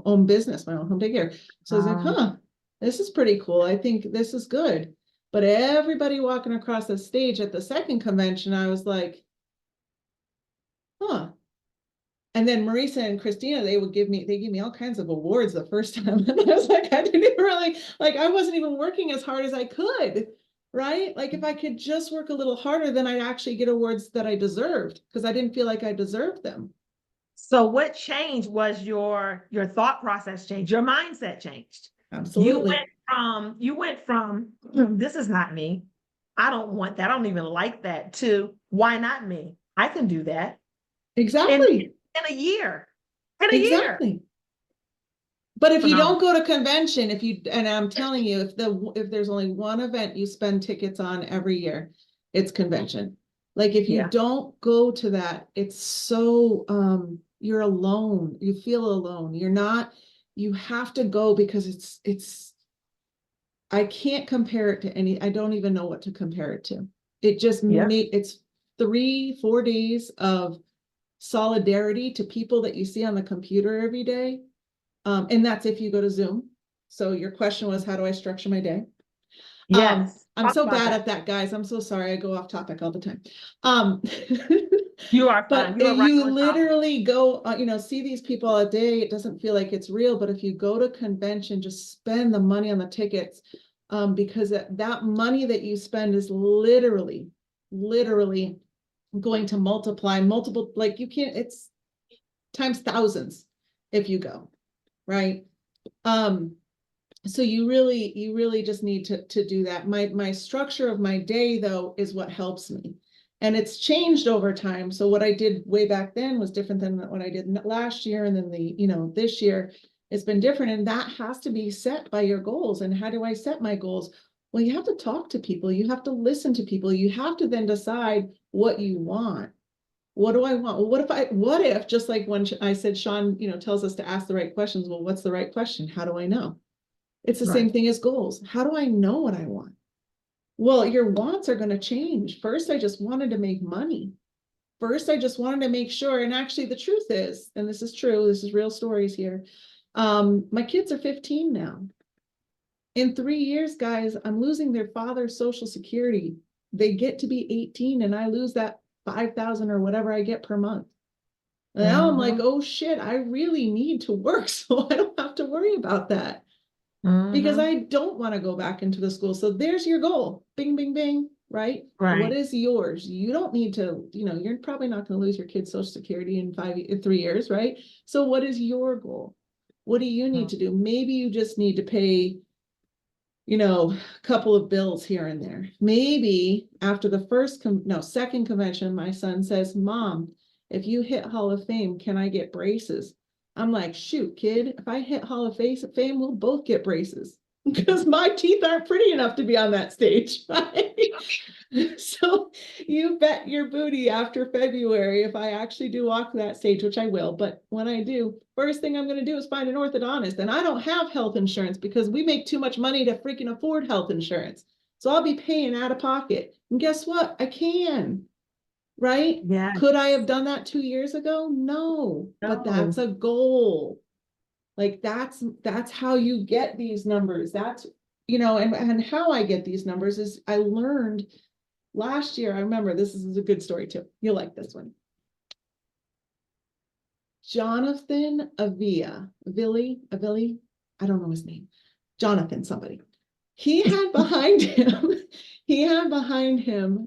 own business, my own home daycare. So I was like, huh, this is pretty cool. I think this is good. But everybody walking across the stage at the second convention, I was like, huh. And then Marisa and Christina, they gave me all kinds of awards the first time. And I was like, I didn't even really, like, I wasn't even working as hard as I could, right? Like if I could just work a little harder, then I'd actually get awards that I deserved because I didn't feel like I deserved them. So what changed was your thought process changed, your mindset changed. Absolutely. You went from this is not me. I don't want that. I don't even like that to why not me? I can do that. Exactly. In a year. Year. But if you don't go to convention, and I'm telling you, if there's only one event you spend tickets on every year, it's convention. Like if you don't go to that, it's so you're alone. You feel alone. You have to go because I can't compare it to I don't even know what to compare it to. It just it's 3-4 days of solidarity to people that you see on the computer every day. And that's if you go to Zoom. So your question was, how do I structure my day? Yes. I'm so bad at that, guys. I'm so sorry. I go off topic all the time. You are fine. But you literally go, see these people a day. It doesn't feel like it's real. But if you go to convention, just spend the money on the tickets because that money that you spend is literally going to multiple, like you can't, it's times thousands. if you go, right? So you really just need to do that. My structure of my day, though, is what helps me. And it's changed over time. So what I did way back then was different than what I did last year. And then this year it's been different. And that has to be set by your goals. And how do I set my goals? Well, you have to talk to people. You have to listen to people. You have to then decide what you want. What do I want? Well, what if, just like when I said, Sean, tells us to ask the right questions. Well, what's the right question? How do I know? It's the same thing as goals. How do I know what I want? Well, your wants are going to change. First, I just wanted to make money. First, I just wanted to make sure. And actually, the truth is, and this is true, this is real stories here. My kids are 15 now. In 3 years, guys, I'm losing their father's Social Security. They get to be 18 and I lose that 5,000 or whatever I get per month. And now I'm like, oh shit, I really need to work so I don't have to worry about that. Because I don't want to go back into the school. So there's your goal. Bing, bing, bing, right? What is yours? You don't need to, you're probably not going to lose your kid's Social Security in 3 years, right? So what is your goal? What do you need to do? Maybe you just need to pay, a couple of bills here and there. Maybe after the second convention, my son says, Mom, if you hit Hall of Fame, can I get braces? I'm like, shoot, kid, if I hit Hall of Fame, we'll both get braces because my teeth aren't pretty enough to be on that stage, right? So you bet your booty after February, if I actually do walk that stage, which I will, but when I do, first thing I'm going to do is find an orthodontist. And I don't have health insurance because we make too much money to freaking afford health insurance. So I'll be paying out of pocket. And guess what? I can. Right? Yeah. Could I have done that 2 years ago? No, but that's a goal. Like that's how you get these numbers. That's, and how I get these numbers is I learned last year. I remember this is a good story too. You'll like this one. Jonathan Avili, I don't know his name. Jonathan, somebody. He had behind him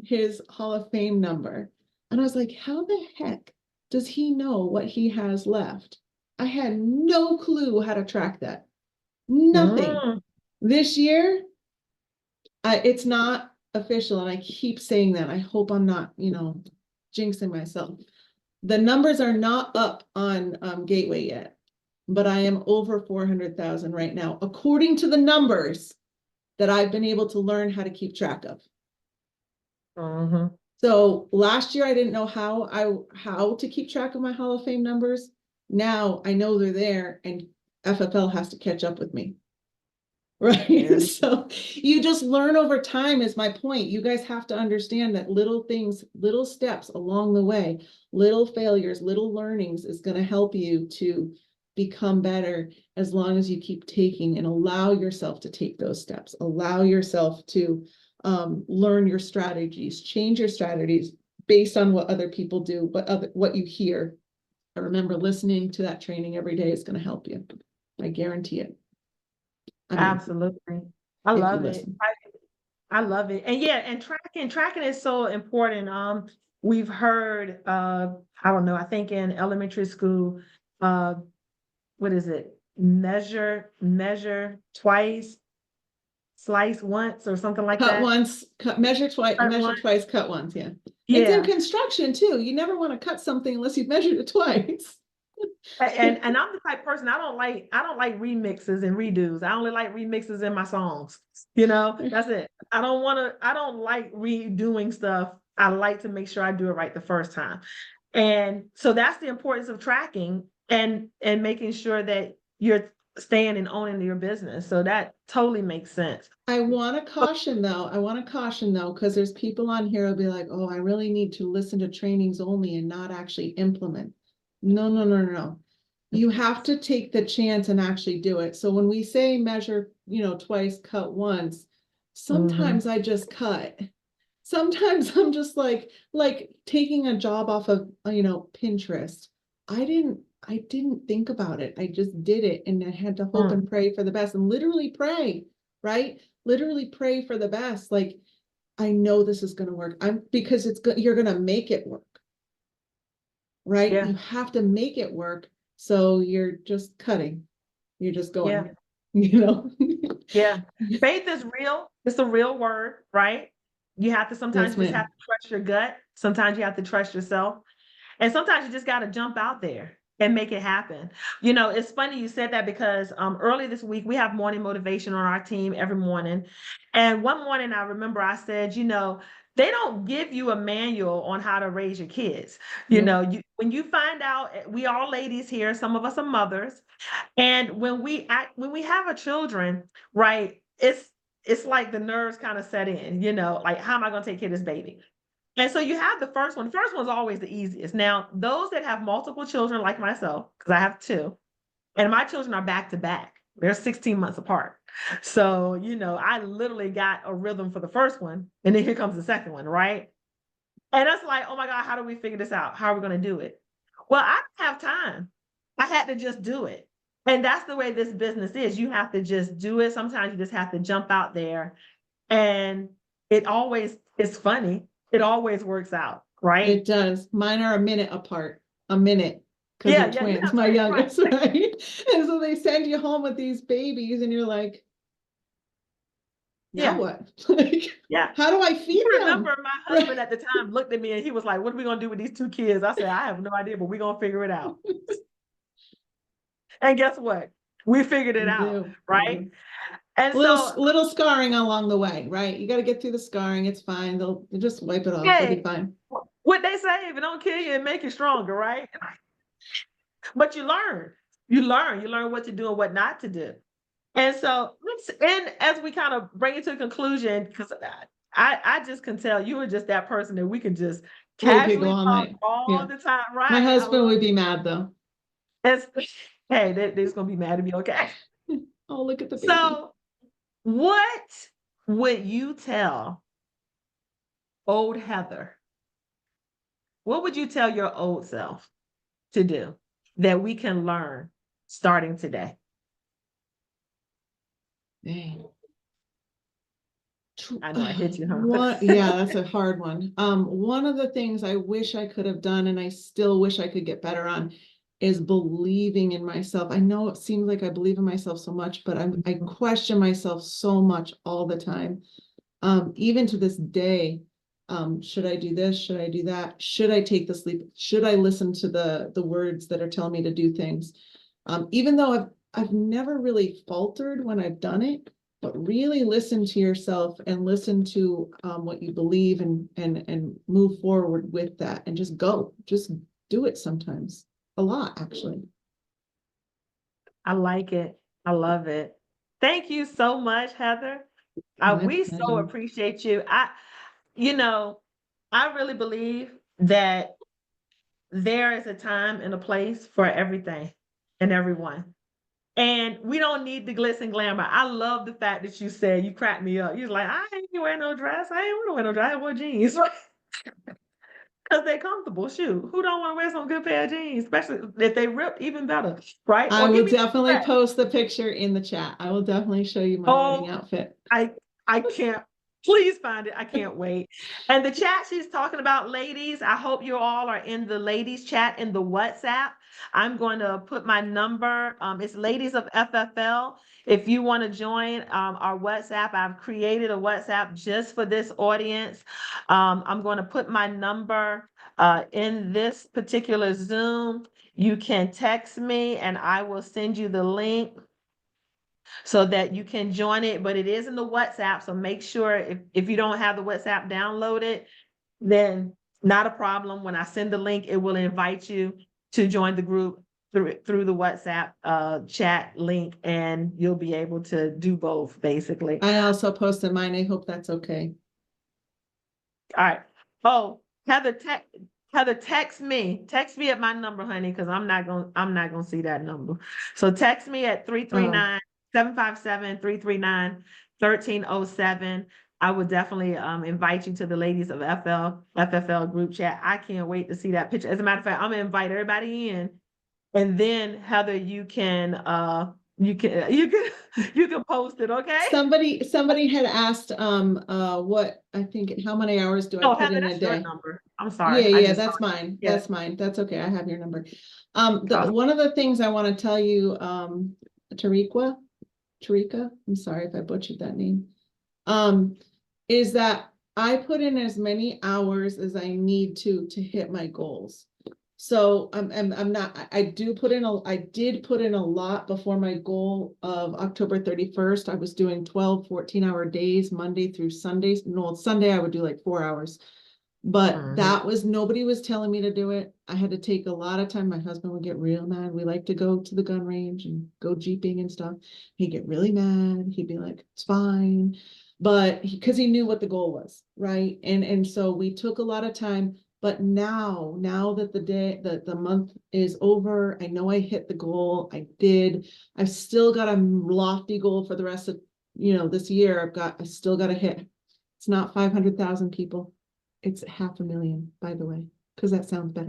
his Hall of Fame number. And I was like, how the heck does he know what he has left? I had no clue how to track that. Nothing. This year, it's not official. And I keep saying that. I hope I'm not, jinxing myself. The numbers are not up on Gateway yet, but I am over 400,000 right now, according to the numbers that I've been able to learn how to keep track of. So last year I didn't know how to keep track of my Hall of Fame numbers. Now I know they're there and FFL has to catch up with me. Right. Yeah. So you just learn over time is my point. You guys have to understand that little things, little steps along the way, little failures, little learnings is going to help you to become better as long as you keep taking and allow yourself to take those steps. Allow yourself to learn your strategies, change your strategies based on what other people do, what you hear. I remember listening to that training every day is going to help you. I guarantee it. Absolutely. I love it. I love it. And yeah, and tracking is so important. We've heard, I don't know, I think in elementary school, what is it? Measure twice, slice once, or something like that. Cut once, measure twice, twice, cut once. Yeah. It's in construction too. You never want to cut something unless you've measured it twice. And I'm the type of person, I don't like remixes and redos. I only like remixes in my songs. That's it. I don't like redoing stuff. I like to make sure I do it right the first time. And so that's the importance of tracking and making sure that you're staying and owning your business. So that totally makes sense. I want to caution though, because there's people on here who'll be like, oh, I really need to listen to trainings only and not actually implement. No. You have to take the chance and actually do it. So when we say measure, twice, cut once, sometimes I just cut. Sometimes I'm just like taking a job off of, Pinterest. I didn't think about it. I just did it and I had to hope and pray for the best and literally pray, right? Literally pray for the best. Like, I know this is going to work. Because you're going to make it work. Right? Yeah. You have to make it work So you're just cutting. You're just going, Yeah. Faith is real. It's a real word, right? You have to sometimes Yes, you just ma'am. have to trust your gut. Sometimes you have to trust yourself. And sometimes you just got to jump out there and make it happen. It's funny you said that because early this week we have morning motivation on our team every morning. And one morning I remember I said, they don't give you a manual on how to raise your kids. When you find out, we all ladies here, some of us are mothers, and when we have a children, right, it's like the nerves kind of set in, like how am I going to take care of this baby? And so you have the first one. The first one's always the easiest. Now, those that have multiple children like myself, because I have two, and my children are back to back. They're 16 months apart. So, I literally got a rhythm for the first one, and then here comes the second one, right? And that's like, oh my God, how do we figure this out? How are we going to do it? Well, I didn't have time. I had to just do it. And that's the way this business is. You have to just do it. Sometimes you just have to jump out there. And it always is funny. It always works out, right? It does. Mine are a minute apart, a minute. Because Yeah, they're yeah, twins, yeah, my right, youngest, right? And so they send you home with these babies and you're like, now yeah, what? Like, yeah. how do I feed You them? remember my husband at the time looked at me and he was like, what are we going to do with these two kids? I said, I have no idea, but we're going to figure it out. And guess what? We figured it You out, do. right? And Little so, little scarring along the way, right? You got to get through the scarring. It's fine. They'll just wipe it off. They'll be hey, fine. what they say, if it don't kill you, it make you stronger, right? But you learn what to do and what not to do. And so, and as we kind of bring it to a conclusion, because I just can tell you are just that person that we can just We could go casually all talk night. all Yeah. the time, My right? husband would be mad though. It's, hey, they're just gonna be mad at me, okay? Oh, look at the baby. So, what would you tell old Heather? What would you tell your old self to do that we can learn starting today? Dang. I know I hit you, huh? Yeah, that's a hard one. One of the things I wish I could have done, and I still wish I could get better on, is believing in myself. I know it seems like I believe in myself so much, but I question myself so much all the time. Even to this day, should I do this? Should I do that? Should I take the sleep? Should I listen to the words that are telling me to do things? Even though I've never really faltered when I've done it, but really listen to yourself and listen to what you believe and move forward with that and just do it sometimes. A lot, actually. I like it. I love it. Thank you so much, Heather. My We so pleasure. appreciate you. I really believe that there is a time and a place for everything and everyone. And we don't need the glitz and glamour. I love the fact that you said, you cracked me up. You was like, I ain't wearing no dress. I ain't want to wear no dress. I wear jeans. Because they're comfortable. Shoot, who don't want to wear some good pair of jeans, especially if they ripped even better, right? I Or will give me the definitely dress. post the picture in the chat. I will definitely show you my wedding Oh, outfit. I can't. Please find it. I can't wait. And the chat she's talking about, ladies, I hope you all are in the ladies chat in the WhatsApp. I'm going to put my number. It's Ladies of FFL. If you want to join our WhatsApp, I've created a WhatsApp just for this audience. I'm going to put my number in this particular Zoom. You can text me and I will send you the link so that you can join it, but it is in the WhatsApp. So make sure if you don't have the WhatsApp downloaded, then not a problem. When I send the link, it will invite you to join the group through the WhatsApp chat link, and you'll be able to do both basically. I also posted mine. I hope that's okay. All right. Oh, Heather, text me at my number, honey, because I'm not gonna see that number. So text me at 339-757-339-1307. I would definitely invite you to the Ladies of FFL group chat. I can't wait to see that picture. As a matter of fact, I'm gonna invite everybody in, and then Heather, you can you can post it, okay? Somebody had asked, what, I think, how many hours do I Oh, put Heather, in a that's your day? number. I'm Yeah, sorry. I yeah, just that's saw it. mine. Yeah. That's mine. That's okay. I have your number. Oh. One of the things I want to tell you, Tarika, I'm sorry if I butchered that name. Is that I put in as many hours as I need to hit my goals. So I'm not, I did put in a lot before my goal of October 31st. I was doing 12, 14-hour days, Monday through Sundays. No, Sunday I would do like 4 hours. But that was, nobody was telling me to do it. I had to take a lot of time. My husband would get real mad. We like to go to the gun range and go jeeping and stuff. He'd get really mad. He'd be like, it's fine. But because he knew what the goal was, right? And so we took a lot of time. But now that the month is over, I know I hit the goal. I did. I've still got a lofty goal for the rest of, this year. I still got to hit. It's not 500,000 people. It's 500,000, by the way, because that sounds better.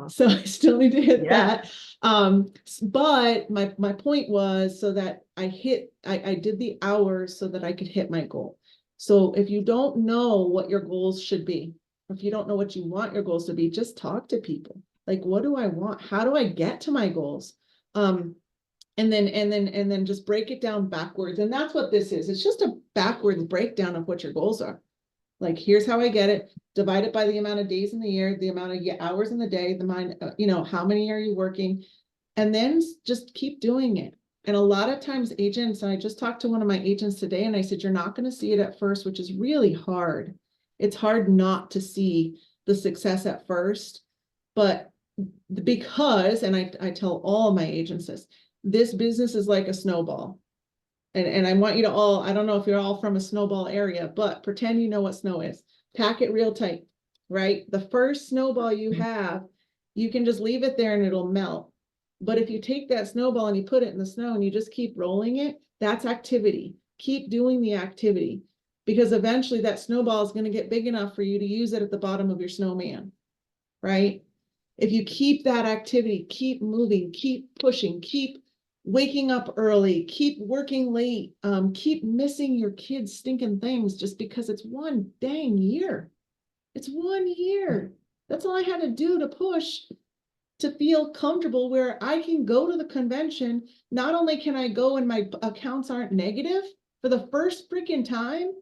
So I still need to hit that. But my point was so that I did the hours so that I could hit my goal. So if you don't know what your goals should be, if you don't know what you want your goals to be, just talk to people. Like, what do I want? How do I get to my goals? And then just break it down backwards. And that's what this is. It's just a backwards breakdown of what your goals are. Like, here's how I get it. Divide it by the amount of days in the year, the amount of hours in the day, how many are you working? And then just keep doing it. And a lot of times agents, and I just talked to one of my agents today, and I said, you're not going to see it at first, which is really hard. It's hard not to see the success at first, but because, and I tell all my agents this business is like a snowball. And I want you to all, I don't know if you're all from a snowball area, but pretend you know what snow is. Pack it real tight, right? The first snowball you have, you can just leave it there and it'll melt. But if you take that snowball and you put it in the snow and you just keep rolling it, that's activity. Keep doing the activity, because eventually that snowball is going to get big enough for you to use it at the bottom of your snowman, right? If you keep that activity, keep moving, keep pushing, keep waking up early, keep working late, keep missing your kids' stinking things just because it's one dang year. It's 1 year. That's all I had to do to push to feel comfortable where I can go to the convention. Not only can I go and my accounts aren't negative for the first freaking time,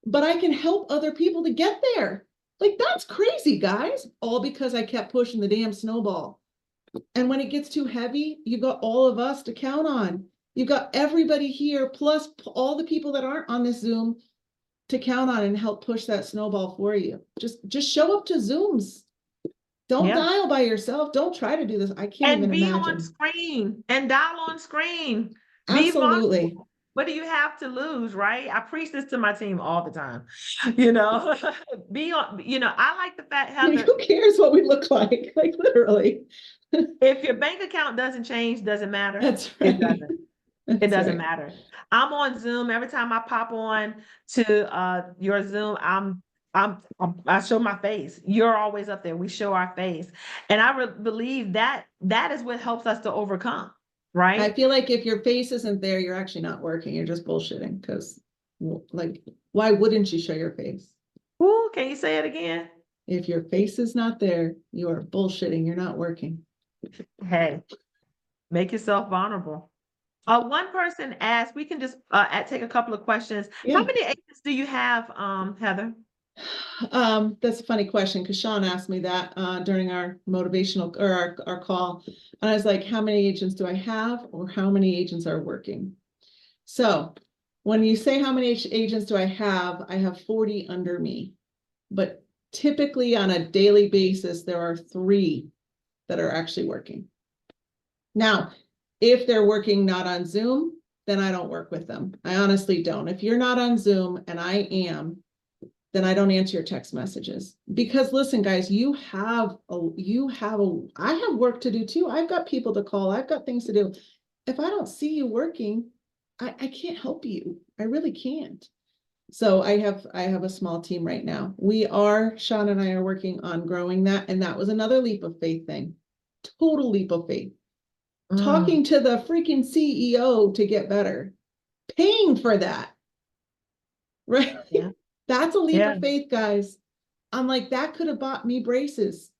but I can help other people to get there. Like, that's crazy, guys. All because I kept pushing the damn snowball. And when it gets too heavy, you got all of us to count on. You've got everybody here, plus all the people that aren't on this Zoom to count on and help push that snowball for you. Just show up to Zooms. Don't dial by yourself. Don't try to do this. I can't even imagine. And be on screen and dial on screen. Absolutely. Be vulnerable. What do you have to lose, right? I preach this to my team all the time. Be on, I like the fact, Heather. Who cares what we look like? Like, literally. If your bank account doesn't change, doesn't matter. That's right. It doesn't. It doesn't matter. I'm on Zoom. Every time I pop on to your Zoom, I show my face. You're always up there. We show our face. And I believe that is what helps us to overcome, right? I feel like if your face isn't there, you're actually not working. You're just bullshitting, because, like, why wouldn't you show your face? Ooh, can you say it again? If your face is not there, you are bullshitting. You're not working. Hey, make yourself vulnerable. One person asked, we can just take a couple of questions. Yeah. How many agents do you have, Heather? That's a funny question, because Sean asked me that during our motivational or our call. And I was like, how many agents do I have, or how many agents are working? So when you say how many agents do I have 40 under me. But typically on a daily basis, there are 3 that are actually working. Now, if they're working not on Zoom, then I don't work with them. I honestly don't. If you're not on Zoom and I am, then I don't answer your text messages. Because listen, guys, I have work to do too. I've got people to call. I've got things to do. If I don't see you working, I can't help you. I really can't. So I have a small team right now. Sean and I are working on growing that. And that was another leap of faith thing. Total leap of faith. talking to the freaking CEO to get better, paying for that, right? Yeah. That's a leap Yeah. of faith, guys. I'm like, that could have bought me braces.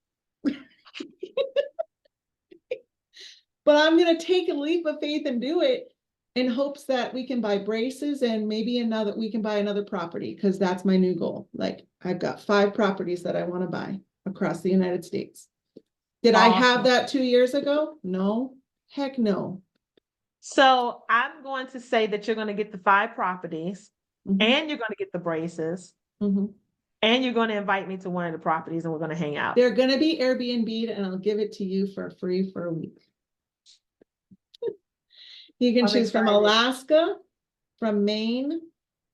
But I'm going to take a leap of faith and do it in hopes that we can buy braces and maybe we can buy another property, because that's my new goal. Like, I've got 5 properties that I want to buy across the United States. Did I have that 2 years ago? No, heck no. So I'm going to say that you're going to get the 5 properties, Mhm. and you're going to get the braces, Mhm. and you're going to invite me to one of the properties, and we're going to hang out. They're going to be Airbnb'd, and I'll give it to you for free for a week. You can choose from Alaska, from Maine,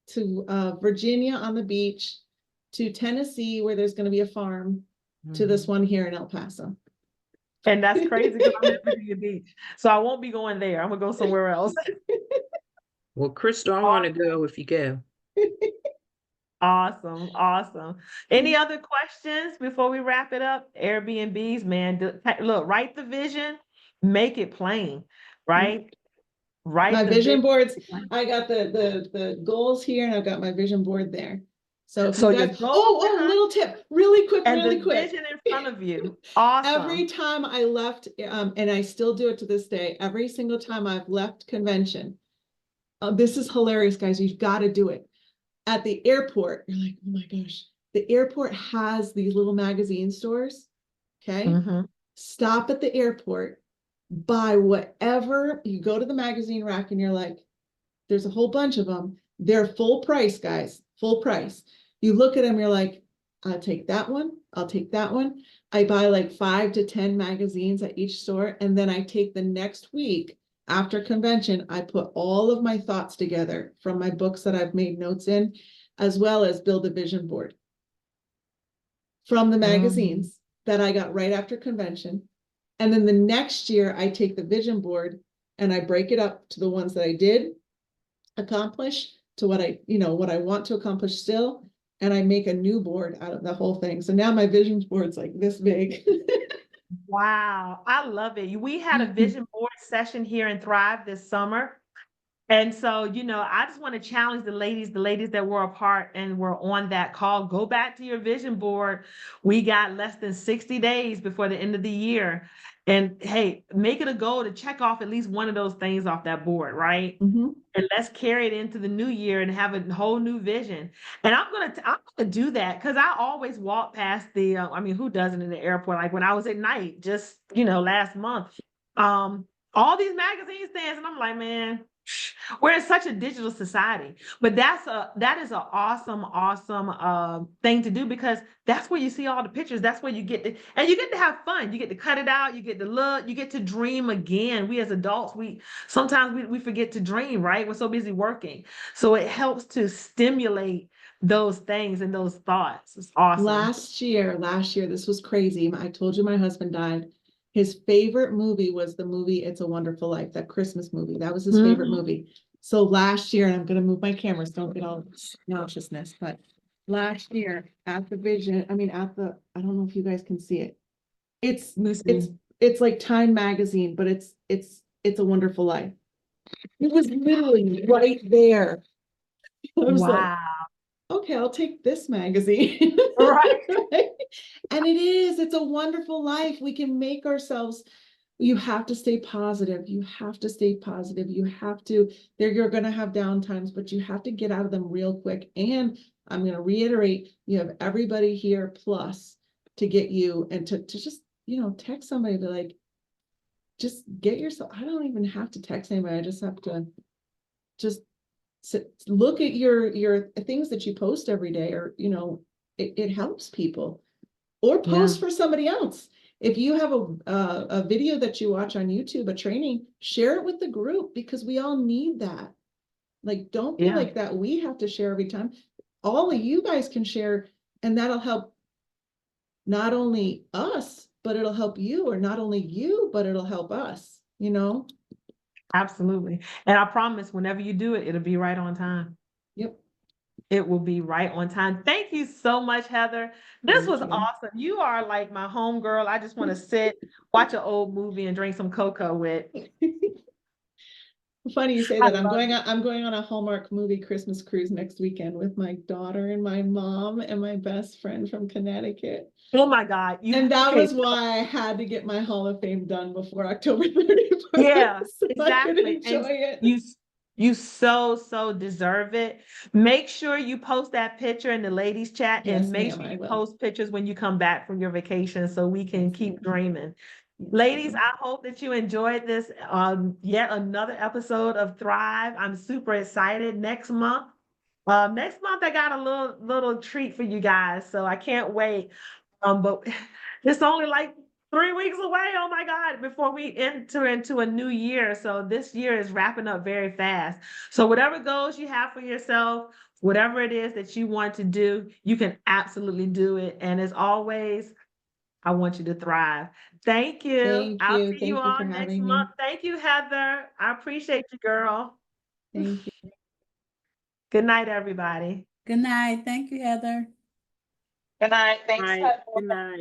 to Virginia on the beach, to Tennessee, where there's going to be a farm, to this one here in El Paso. And that's crazy because I'm in Virginia Beach. So I won't be going there. I'm going to go somewhere else. Well, Crystal, I want to go if you go. Awesome. Awesome. Any other questions before we wrap it up? Airbnbs, man. Look, write the vision, make it plain, right? Write My the vision boards. I got the goals here, and I've got my vision board there. So if So you your guys, goals little tip, really quick, and really the quick. vision in front of you. Awesome. Every time I left, and I still do it to this day, every single time I've left convention, this is hilarious, guys. You've got to do it. At the airport, you're like, oh my gosh, the airport has these little magazine stores. Okay. Mhm. Stop at the airport, buy whatever, you go to the magazine rack, and you're like, there's a whole bunch of them. They're full price, guys, full price. You look at them, you're like, I'll take that one. I'll take that one. I buy like 5 to 10 magazines at each store. And then I take the next week after convention, I put all of my thoughts together from my books that I've made notes in, as well as build a vision board from the magazines that I got right after convention. And then the next year I take the vision board and I break it up to the ones that I did accomplish, to what what I want to accomplish still. And I make a new board out of the whole thing. So now my vision board's like this big. Wow. I love it. We had a vision board session here in Thrive this summer. And so, I just want to challenge the ladies that were a part and were on that call, go back to your vision board. We got less than 60 days before the end of the year. And hey, make it a goal to check off at least one of those things off that board, right? Mm-hmm. And let's carry it into the new year and have a whole new vision. And I'm gonna do that because I always walk past the. Who doesn't in the airport? Like when I was at night, just last month, all these magazine stands, and I'm like, man, we're in such a digital society. But that is an awesome thing to do, because that's where you see all the pictures. That's where you get to have fun. You get to cut it out. You get to look. You get to dream again. We as adults, sometimes we forget to dream, right? We're so busy working. So it helps to stimulate those things and those thoughts. It's awesome. Last year, this was crazy. I told you my husband died. His favorite movie was the movie It's a Wonderful Life, that Christmas movie. That was his favorite movie. So last year, and I'm going to move my cameras, don't get all nauseousness, but last year at the vision, I don't know if you guys can see it. It's like Time magazine, but it's a Wonderful Life. It was literally right there. I was like, okay, I'll take this magazine. Right. And it's a wonderful life. We can make ourselves, you have to stay positive. You have to stay positive. You're going to have downtimes, but you have to get out of them real quick. And I'm going to reiterate, you have everybody here plus to get you, and to just, text somebody to like, just get yourself. I don't even have to text anybody. I just have to look at your things that you post every day, or it helps people, or post for somebody else. If you have a video that you watch on YouTube, a training, share it with the group, because we all need that. Like, don't feel like that we have to share every time. All of you guys can share, and that'll help not only us, but it'll help you, or not only you, but it'll help us, Absolutely. And I promise, whenever you do it, it'll be right on time. Yep. It will be right on time. Thank you so much, Heather. This Thank was you. awesome. You are like my homegirl. I just want to sit, watch an old movie, and drink some cocoa with. Funny you say I that. love I'm going on a Hallmark movie Christmas cruise next weekend with my daughter and my mom and my best friend from Connecticut. Oh my God. And that okay, was why I had to get my Hall of Fame done before October 31st. Yeah, So I could exactly. enjoy it. You so deserve it. Make sure you post that picture in the ladies chat Yes, and make ma'am, sure I you will. post pictures when you come back from your vacation so we can Yes, keep ma'am. dreaming. Yes, Ladies, ma'am. I hope that you enjoyed this yet another episode of Thrive. I'm super excited. Next month I got a little treat for you guys, so I can't wait. But it's only like 3 weeks away. Oh my God, before we enter into a new year. So this year is wrapping up very fast. So whatever goals you have for yourself, whatever it is that you want to do, you can absolutely do it. And as always, I want you to thrive. Thank you. Thank I'll you. see you Thank you all for next having me. month. Thank you, Heather. I appreciate you, girl. Thank you. Good night, everybody. Good night. Thank you, Heather. Good night. Thanks, Right. Heather. Good night.